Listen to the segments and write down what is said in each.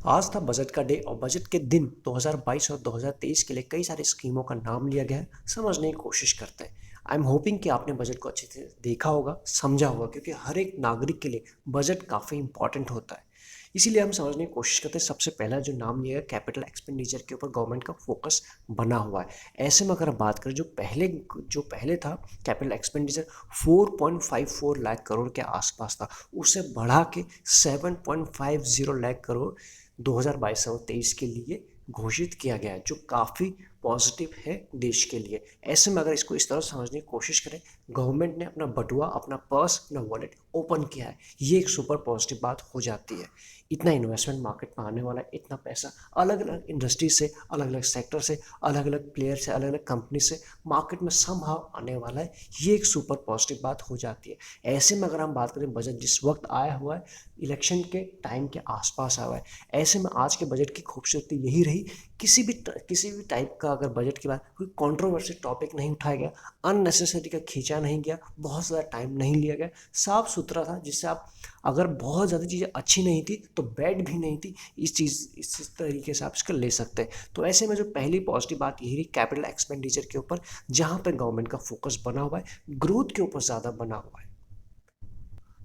आज था बजट का डे और बजट के दिन 2022 और 2023 के लिए कई सारी स्कीमों का नाम लिया गया है। समझने की कोशिश करते हैं। आई एम होपिंग कि आपने बजट को अच्छे से देखा होगा, समझा होगा, क्योंकि हर एक नागरिक के लिए बजट काफ़ी इंपॉर्टेंट होता है। इसीलिए हम समझने की कोशिश करते हैं। सबसे पहला जो नाम लिया गया, कैपिटल एक्सपेंडिचर के ऊपर गवर्नमेंट का फोकस बना हुआ है। ऐसे में अगर हम बात करें, जो पहले था कैपिटल एक्सपेंडिचर 4.54 लाख करोड़ के आसपास था, उसे बढ़ा के 7.50 लाख करोड़ 2022 और 23 के लिए घोषित किया गया है, जो काफ़ी पॉजिटिव है देश के लिए। ऐसे में अगर इसको इस तरह समझने की कोशिश करें, गवर्नमेंट ने अपना बटुआ, अपना पर्स, अपना वॉलेट ओपन किया है, ये एक सुपर पॉजिटिव बात हो जाती है। इतना इन्वेस्टमेंट मार्केट में आने वाला है, इतना पैसा अलग अलग इंडस्ट्री से, अलग अलग सेक्टर से, अलग अलग प्लेयर से, अलग अलग कंपनी से मार्केट में समहाउ आने वाला है, ये एक सुपर पॉजिटिव बात हो जाती है। ऐसे में अगर हम बात करें, बजट जिस वक्त आया हुआ है, इलेक्शन के टाइम के आसपास आया हुआ है। ऐसे में आज के बजट की खूबसूरती यही रही, किसी भी टाइप का अगर बजट के बाद कोई कंट्रोवर्सी टॉपिक नहीं उठाया गया, अननेसेसरी का खींचा नहीं गया, बहुत ज़्यादा टाइम नहीं लिया गया, साफ सुथरा था, जिससे आप अगर बहुत ज़्यादा चीज़ें अच्छी नहीं थी तो बैड भी नहीं थी, इस तरीके से आप इसको ले सकते हैं। तो ऐसे में जो पहली पॉजिटिव बात यही रही कैपिटल एक्सपेंडिचर के ऊपर, जहाँ पर गवर्नमेंट का फोकस बना हुआ है, ग्रोथ के ऊपर ज़्यादा बना हुआ है।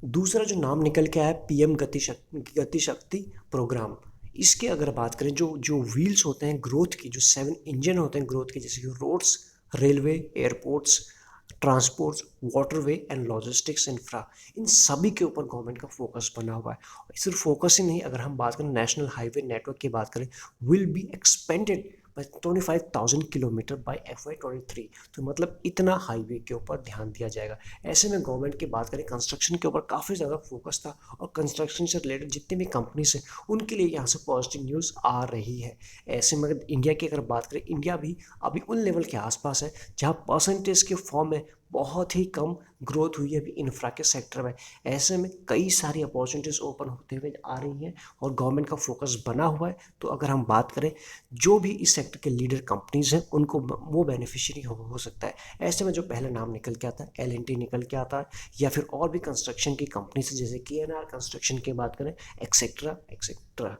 दूसरा जो नाम निकल के आया, पीएम गति शक्ति प्रोग्राम। इसके अगर बात करें, जो जो व्हील्स होते हैं ग्रोथ की, जो 7 इंजन होते हैं ग्रोथ के, जैसे कि roads, railway, airports, transport, waterway and logistics infra, इन सभी के ऊपर गवर्नमेंट का फोकस बना हुआ है। और सिर्फ फोकस ही नहीं, अगर हम बात करें नेशनल हाईवे नेटवर्क की बात करें, will be expanded by 25,000 kilometre by FY 23। तो मतलब इतना हाईवे के ऊपर ध्यान दिया जाएगा। ऐसे में गवर्नमेंट की बात करें, कंस्ट्रक्शन के ऊपर काफ़ी ज़्यादा फोकस था, और कंस्ट्रक्शन से रिलेटेड जितनी भी कंपनीज हैं, उनके लिए यहाँ से पॉजिटिव न्यूज़ आ रही है। ऐसे में अगर इंडिया की अगर बात करें, इंडिया भी अभी उन लेवल के आसपास है जहाँ परसेंटेज के फॉर्म में बहुत ही कम ग्रोथ हुई है अभी इंफ्रा के सेक्टर में। ऐसे में कई सारी अपॉर्चुनिटीज़ ओपन होते हुए आ रही हैं, और गवर्नमेंट का फोकस बना हुआ है। तो अगर हम बात करें, जो भी इस सेक्टर के लीडर कंपनीज हैं, उनको वो बेनिफिशियरी हो सकता है। ऐसे में जो पहला नाम निकल के आता है, L&T निकल के आता है, या फिर और भी कंस्ट्रक्शन की कंपनी से, जैसे KNR कंस्ट्रक्शन की बात करें, एक्सेट्रा एक्सेट्रा।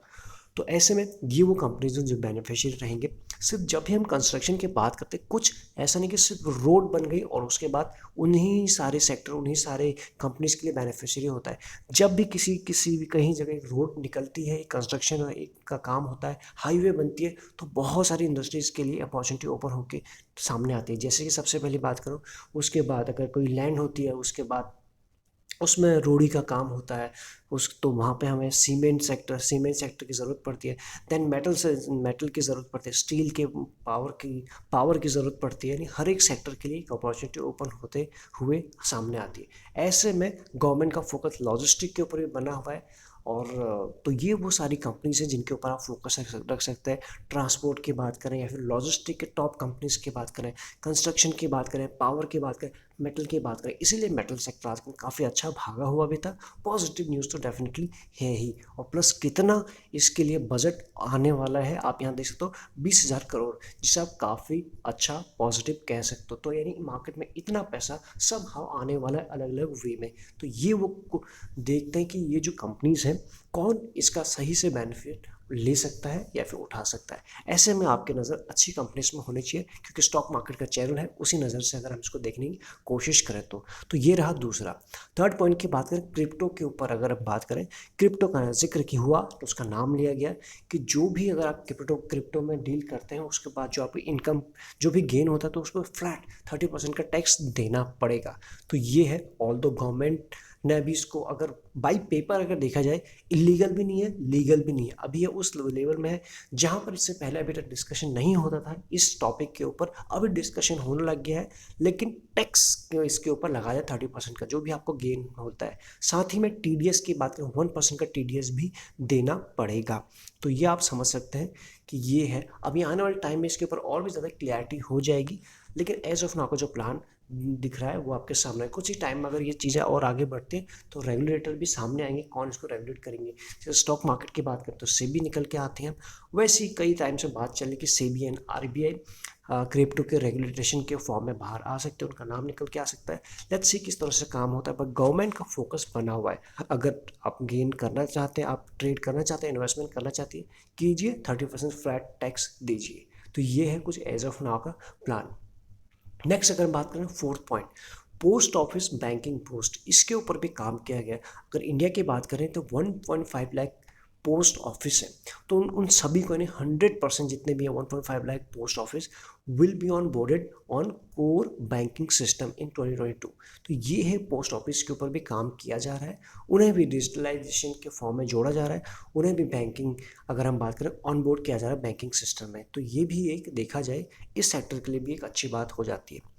तो ऐसे में ये वो कंपनीज हैं जो बेनिफिशियरी रहेंगे। सिर्फ जब भी हम कंस्ट्रक्शन की बात करते हैं, कुछ ऐसा नहीं कि सिर्फ रोड बन गई और उसके बाद उन्हीं सारे सेक्टर, उन्हीं सारे कंपनीज के लिए बेनिफिशियरी होता है। जब भी किसी भी कहीं जगह एक रोड निकलती है, कंस्ट्रक्शन एक का काम होता है, हाईवे बनती है, तो बहुत सारी इंडस्ट्रीज़ के लिए अपॉर्चुनिटी ओपन होकर सामने आती है। जैसे कि सबसे पहली बात करूँ, उसके बाद अगर कोई लैंड होती है, उसके बाद उसमें रोड़ी का काम होता है, उस तो वहाँ पे हमें सीमेंट सेक्टर की ज़रूरत पड़ती है। देन मेटल की ज़रूरत पड़ती है, स्टील के पावर की ज़रूरत पड़ती है। यानी हर एक सेक्टर के लिए एक अपॉर्चुनिटी ओपन होते हुए सामने आती है। ऐसे में गवर्नमेंट का फोकस लॉजिस्टिक के ऊपर भी बना हुआ है। और तो ये वो सारी कंपनीज हैं जिनके ऊपर आप फोकस रख सकते हैं। ट्रांसपोर्ट की बात करें, या फिर लॉजिस्टिक के टॉप कंपनीज की बात करें, कंस्ट्रक्शन की बात करें, पावर की बात करें, मेटल की बात करें, इसीलिए मेटल सेक्टर आजकल काफ़ी अच्छा भागा हुआ भी था। पॉजिटिव न्यूज़ तो डेफिनेटली है ही। और प्लस कितना इसके लिए बजट आने वाला है, आप यहाँ देख सकते हो, 20,000 करोड़, जिसे आप काफ़ी अच्छा पॉजिटिव कह सकते हो। तो यानी मार्केट में इतना पैसा सब हाँ आने वाला है अलग अलग वे में। तो ये वो देखते हैं कि ये जो कंपनीज हैं, कौन इसका सही से बेनिफिट ले सकता है या फिर उठा सकता है। ऐसे में आपकी नज़र अच्छी कंपनीज में होनी चाहिए, क्योंकि स्टॉक मार्केट का चैनल है, उसी नज़र से अगर हम इसको देखने की कोशिश करें तो ये रहा दूसरा। थर्ड पॉइंट की बात करें, क्रिप्टो के ऊपर अगर आप बात करें, क्रिप्टो का जिक्र की हुआ तो उसका नाम लिया गया कि जो भी अगर आप क्रिप्टो में डील करते हैं, उसके बाद जो आपकी इनकम जो भी गेन होता है, तो उसको फ्लैट 30% का टैक्स देना पड़ेगा। तो ये है, ऑल दो गवर्नमेंट ने अभी इसको अगर बाई पेपर अगर देखा जाए, इलीगल भी नहीं है, लीगल भी नहीं है, अभी ये उस लेवल में है जहाँ पर इससे पहले अभी तक डिस्कशन नहीं होता था इस टॉपिक के ऊपर, अभी डिस्कशन होने लग गया है। लेकिन टैक्स इसके ऊपर लगाया 30% का, जो भी आपको गेन होता है। साथ ही में TDS की बात करें, 1% का TDS भी देना पड़ेगा। तो ये आप समझ सकते हैं कि ये है। अभी आने वाले टाइम में इसके ऊपर और भी ज़्यादा क्लैरिटी हो जाएगी, लेकिन एज ऑफ नाउ का जो प्लान दिख रहा है वो आपके सामने है। कुछ ही टाइम में अगर ये चीज़ें और आगे बढ़ती हैं तो रेगुलेटर भी सामने आएंगे, कौन इसको रेगुलेट करेंगे। जैसे स्टॉक मार्केट की बात करें तो सेबी निकल के आते हैं, वैसे ही कई टाइम से बात चली कि सेबी एंड आरबीआई क्रिप्टो के रेगुलेटेशन के फॉर्म में बाहर आ सकते हैं, उनका नाम निकल के आ सकता है। लेट्स सी किस तरह से काम होता है, बट गवर्नमेंट का फोकस बना हुआ है। अगर आप गेन करना चाहते हैं, आप ट्रेड करना चाहते हैं, इन्वेस्टमेंट करना चाहते हैं, कीजिए, 30% फ्लैट टैक्स दीजिए। तो ये है कुछ एज ऑफ नाउ का प्लान। नेक्स्ट अगर हम बात करें fourth point, post office banking post, इसके ऊपर भी काम किया गया। अगर इंडिया की बात करें तो 1.5 लाख पोस्ट ऑफिस है, तो उन सभी को यानी 100% जितने भी हैं 1.5 lakh post office will be on boarded on core banking system in 2022। तो ये है पोस्ट ऑफिस के ऊपर भी काम किया जा रहा है, उन्हें भी डिजिटलाइजेशन के फॉर्म में जोड़ा जा रहा है, उन्हें भी बैंकिंग अगर हम बात करें ऑन बोर्ड किया जा रहा है बैंकिंग सिस्टम में। तो ये भी एक देखा जाए इस सेक्टर के लिए भी एक अच्छी बात हो जाती है।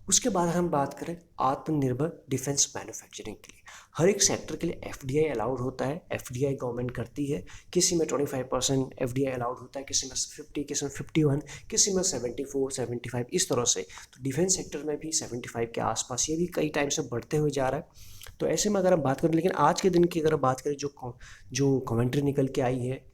उसके बाद हम बात करें आत्मनिर्भर डिफेंस मैन्युफैक्चरिंग के लिए, हर एक सेक्टर के लिए एफडीआई अलाउड होता है। एफडीआई गवर्नमेंट करती है, किसी में 25% एफडीआई अलाउड होता है, किसी में 50, किसी में 51, किसी में 74, 75, इस तरह से। तो डिफेंस सेक्टर में भी 75 के आसपास, ये भी कई टाइम से बढ़ते हुए जा रहा है। तो ऐसे में अगर हम बात करें, लेकिन आज के दिन की अगर बात करें जो कमेंट्री निकल के आई है,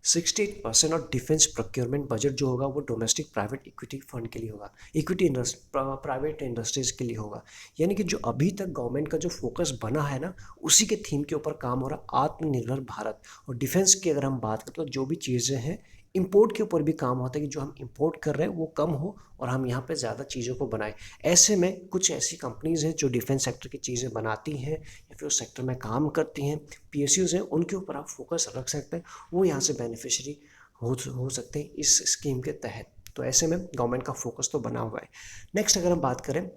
68% और डिफेंस प्रोक्योरमेंट बजट जो होगा वो डोमेस्टिक प्राइवेट इक्विटी फंड के लिए होगा, इक्विटी प्राइवेट इंडस्ट्रीज के लिए होगा। यानी कि जो अभी तक गवर्नमेंट का जो फोकस बना है ना, उसी के थीम के ऊपर काम हो रहा, आत्मनिर्भर भारत। और डिफेंस की अगर हम बात करें तो जो भी चीज़ें हैं इंपोर्ट के ऊपर भी काम होता है कि जो हम इंपोर्ट कर रहे हैं वो कम हो और हम यहाँ पे ज़्यादा चीज़ों को बनाएं। ऐसे में कुछ ऐसी कंपनीज़ हैं जो डिफेंस सेक्टर की चीज़ें बनाती हैं या फिर उस सेक्टर में काम करती हैं, पीएसयूज़ हैं, उनके ऊपर आप फोकस रख सकते हैं, वो यहाँ से बेनिफिशरी हो सकते हैं इस स्कीम के तहत। तो ऐसे में गवर्नमेंट का फोकस तो बना हुआ है। नेक्स्ट अगर हम बात करें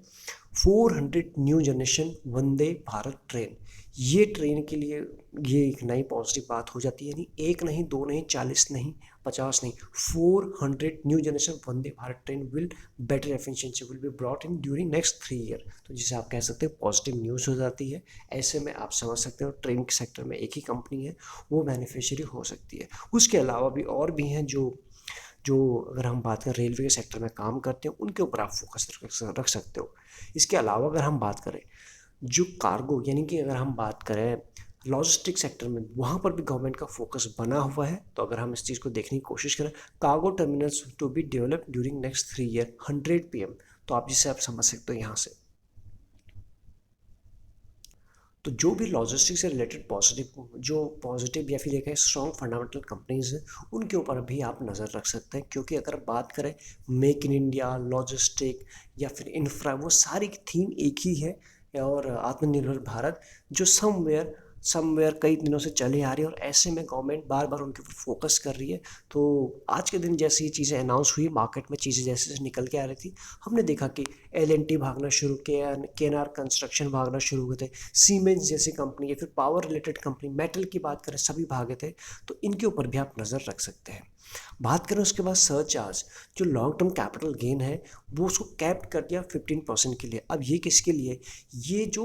400 new generation Vande Bharat train, ये ट्रेन के लिए ये एक नई पॉजिटिव बात हो जाती है। यानी एक नहीं, दो नहीं, 40 नहीं, 50 नहीं, 400 new generation Vande Bharat train will better efficiency will be brought in during next 3 year. तो जिसे आप कह सकते हैं पॉजिटिव न्यूज़ हो जाती है। ऐसे में आप समझ सकते हो ट्रेन के सेक्टर में एक ही कंपनी है, वो बेनिफिशियरी हो सकती है। उसके अलावा भी और भी हैं जो जो अगर हम बात करें रेलवे के सेक्टर में काम करते हैं, उनके ऊपर आप फोकस रख सकते हो। इसके अलावा अगर हम बात करें जो कार्गो, यानी कि अगर हम बात करें लॉजिस्टिक सेक्टर में, वहाँ पर भी गवर्नमेंट का फोकस बना हुआ है। तो अगर हम इस चीज़ को देखने की कोशिश करें, cargo terminals to be develop during next 3 year 100 PM, तो आप जिससे आप समझ सकते हो यहाँ से। तो जो भी लॉजिस्टिक से रिलेटेड पॉजिटिव या फिर एक स्ट्रॉन्ग फंडामेंटल कंपनीज हैं, उनके ऊपर भी आप नज़र रख सकते हैं। क्योंकि अगर बात करें मेक इन इंडिया, लॉजिस्टिक या फिर इंफ्रा, वो सारी थीम एक ही है। और आत्मनिर्भर भारत जो समवेयर समवेयर कई दिनों से चली आ रही है, और ऐसे में गवर्नमेंट बार बार उनके ऊपर फोकस कर रही है। तो आज के दिन जैसे ये चीज़ें अनाउंस हुई, मार्केट में चीज़ें जैसे जैसे निकल के आ रही थी, हमने देखा कि LNT भागना शुरू किया, KNR कंस्ट्रक्शन भागना शुरू हुए थे, सीमेंस जैसी कंपनी या फिर पावर रिलेटेड कंपनी, मेटल की बात करें, सभी भागे थे। तो इनके ऊपर भी आप नज़र रख सकते हैं। बात करें उसके बाद सरचार्ज, जो लॉन्ग टर्म कैपिटल गेन है वो उसको कैप कर दिया 15% के लिए। अब ये किसके लिए, ये जो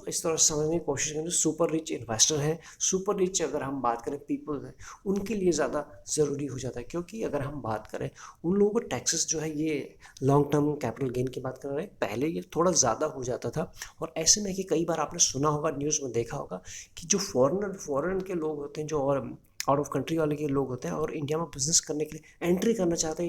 इस तरह से समझने की कोशिश करें, सुपर रिच इन्वेस्टर हैं, सुपर रिच अगर हम बात करें पीपल हैं, उनके लिए ज़्यादा ज़रूरी हो जाता है। क्योंकि अगर हम बात करें उन लोगों को टैक्सेस जो है, ये लॉन्ग टर्म कैपिटल गेन की बात कर रहे हैं, पहले ये थोड़ा ज़्यादा हो जाता था। और ऐसे में कि कई बार आपने सुना होगा, न्यूज़ में देखा होगा कि जो फॉरेन के लोग होते हैं, जो और आउट ऑफ कंट्री वाले के लोग होते हैं और इंडिया में बिजनेस करने के लिए एंट्री करना चाहते हैं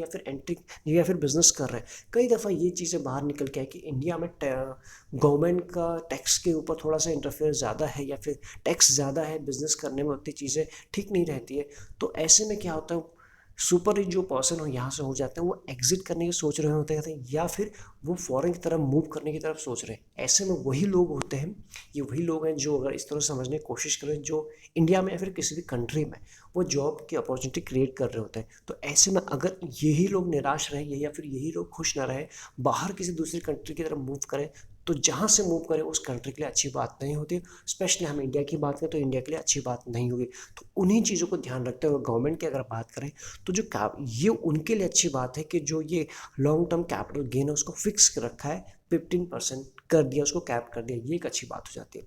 या फिर बिजनेस कर रहे हैं, कई दफ़ा ये चीज़ें बाहर निकल के आए कि इंडिया में गवर्नमेंट का टैक्स के ऊपर थोड़ा सा इंटरफेयर ज़्यादा है या फिर टैक्स ज़्यादा है, बिजनेस करने में उतनी चीज़ें ठीक नहीं रहती है। तो ऐसे में क्या होता है, सुपर रिच जो पर्सन हो यहाँ से हो जाते हैं, वो एग्जिट करने की सोच रहे होते हैं या फिर वो फॉरेन की तरफ मूव करने की तरफ सोच रहे हैं। ऐसे में वही लोग होते हैं, ये वही लोग हैं जो अगर इस तरह समझने की कोशिश करें, जो इंडिया में या फिर किसी भी कंट्री में वो जॉब की अपॉर्चुनिटी क्रिएट कर रहे होते हैं। तो ऐसे में अगर यही लोग निराश रहे या फिर यही लोग खुश ना रहे, बाहर किसी दूसरी कंट्री की तरफ मूव करें, तो जहाँ से मूव करें उस कंट्री के लिए अच्छी बात नहीं होती। स्पेशली हम इंडिया की बात करें तो इंडिया के लिए अच्छी बात नहीं होगी। तो उन्हीं चीज़ों को ध्यान रखते हुए गवर्नमेंट की अगर बात करें तो ये उनके लिए अच्छी बात है कि जो ये लॉन्ग टर्म कैपिटल गेन है उसको फिक्स रखा है 15% कर दिया, उसको कैप कर दिया, ये एक अच्छी बात हो जाती है।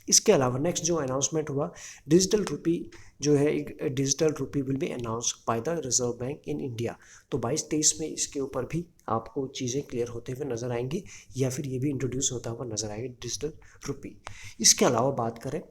इसके अलावा नेक्स्ट जो अनाउंसमेंट हुआ, डिजिटल रुपी जो है, एक digital rupee will be announce by the reserve bank in India. तो 22-23 में इसके ऊपर भी आपको चीज़ें क्लियर होते हुए नजर आएंगी, या फिर ये भी इंट्रोड्यूस होता हुआ नजर आएगा डिजिटल रुपी। इसके अलावा बात करें,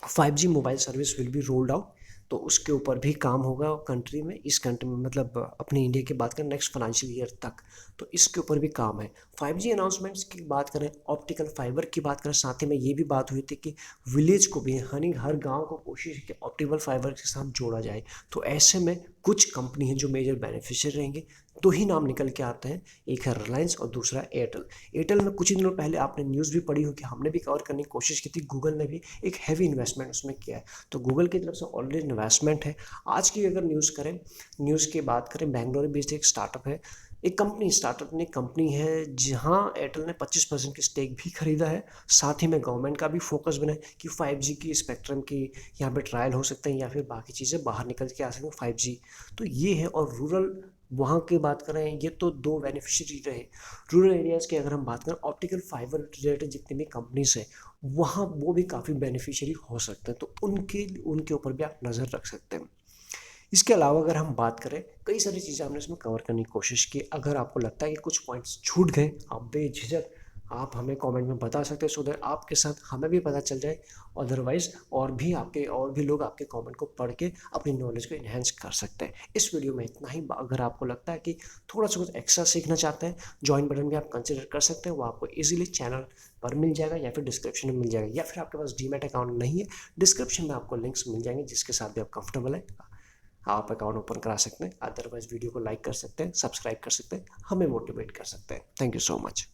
5G mobile service will be rolled out, तो उसके ऊपर भी काम होगा कंट्री में, इस कंट्री में मतलब अपने इंडिया की बात करें नेक्स्ट फाइनेंशियल ईयर तक, तो इसके ऊपर भी काम है। 5G अनाउंसमेंट्स की बात करें, ऑप्टिकल फाइबर की बात करें, साथ ही में ये भी बात हुई थी कि विलेज को भी, यानी हर गांव को कोशिश है कि ऑप्टिकल फाइबर के साथ जोड़ा जाए। तो ऐसे में कुछ कंपनी हैं जो मेजर बेनिफिशियरी रहेंगे। दो ही नाम निकल के आते हैं, एक है रिलायंस और दूसरा एयरटेल। एयरटेल में कुछ ही दिनों पहले आपने न्यूज़ भी पढ़ी होगी, हमने भी कवर करने की कोशिश की थी, गूगल ने भी एक हैवी इन्वेस्टमेंट उसमें किया है, तो गूगल की तरफ से ऑलरेडी इन्वेस्टमेंट है। आज की अगर न्यूज़ की बात करें, बैंगलोर बेस्ड एक स्टार्टअप है, एक कंपनी स्टार्टअप ने कंपनी है जहां एयरटेल ने 25% की स्टेक भी खरीदा है। साथ ही में गवर्नमेंट का भी फोकस बना है कि 5G की स्पेक्ट्रम की यहाँ पे ट्रायल हो सकते हैं, या फिर बाकी चीज़ें बाहर निकल के आ सकती हैं 5G। तो ये है। और रूरल वहाँ की बात करें, ये तो दो बेनिफिशियरी रहे। रूरल एरियाज़ की अगर हम बात करें, ऑप्टिकल फाइबर रिलेटेड जितनी भी कंपनीज हैं वहाँ वो भी काफ़ी बेनिफिशियरी हो सकते हैं, तो उनके उनके ऊपर भी आप नज़र रख सकते हैं। इसके अलावा अगर हम बात करें, कई सारी चीज़ें हमने इसमें कवर करने की कोशिश की। अगर आपको लगता है कि कुछ पॉइंट्स छूट गए, आप बेझिझक आप हमें कमेंट में बता सकते हैं, सो दैट आपके साथ हमें भी पता चल जाए। अदरवाइज और भी लोग आपके कमेंट को पढ़ के अपनी नॉलेज को इन्हेंस कर सकते हैं। इस वीडियो में इतना ही। अगर आपको लगता है कि थोड़ा सा कुछ एक्स्ट्रा सीखना चाहते हैं, ज्वाइन बटन भी आप कंसिडर कर सकते हैं, वो आपको इजीली चैनल पर मिल जाएगा या फिर डिस्क्रिप्शन में मिल जाएगा, या फिर आपके पास डीमैट अकाउंट नहीं है, डिस्क्रिप्शन में आपको लिंक्स मिल जाएंगे जिसके साथ भी आप कंफर्टेबल है, आप अकाउंट ओपन करा सकते हैं। अदरवाइज वीडियो को लाइक कर सकते हैं, सब्सक्राइब कर सकते हैं, हमें मोटिवेट कर सकते हैं। Thank you so much.